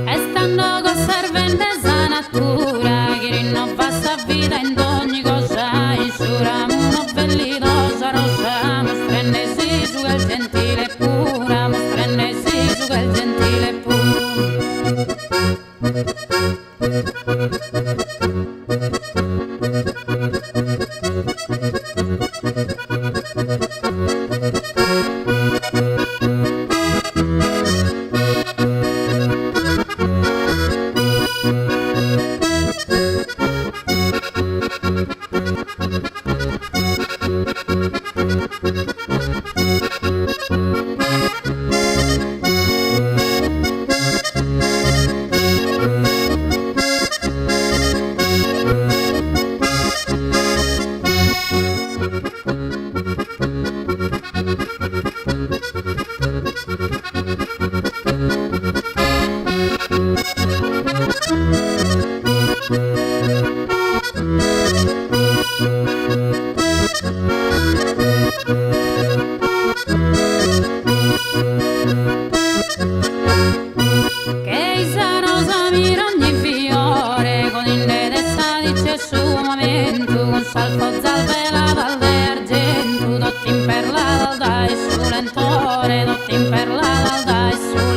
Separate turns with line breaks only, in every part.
E stando conservando esa natura che rinnova sta vita in ogni cosa insura uno bellidosa rosa mostrennesi su quel gentile pura mostrennesi su quel gentile che isa rosa mira ogni fiore con il dessa dice il suo momento con salvo zalvelata d'argento dotti imperlata dal suo lentore dotti imperlata dal suo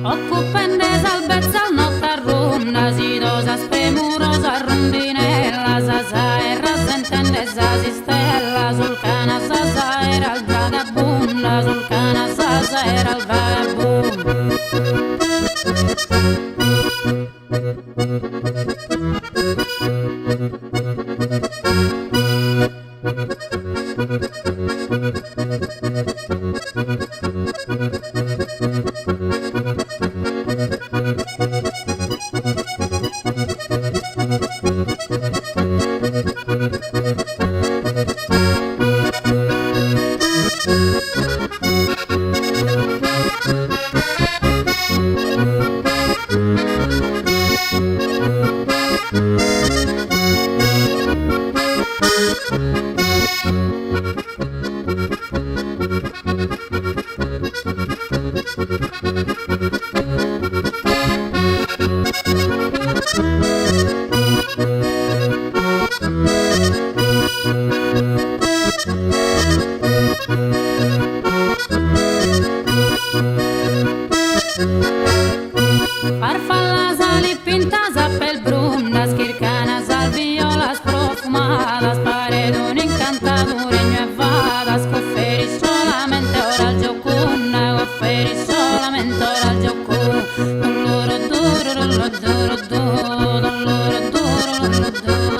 occupende salvezza al notte ronda si dosa spremurosa rondinella sasa e rasentende sa si stella sul cana sasa era il vagabunda sul cana sasa era il vagabundo farfalla sali pinta zappel bruna schircana sal viola sprofumata spare d'un incantato regno e vada scofferi solamente ora al giocuna scofferi solamente ora al giocuna dolore duro dolore duro dolore duro dolore duro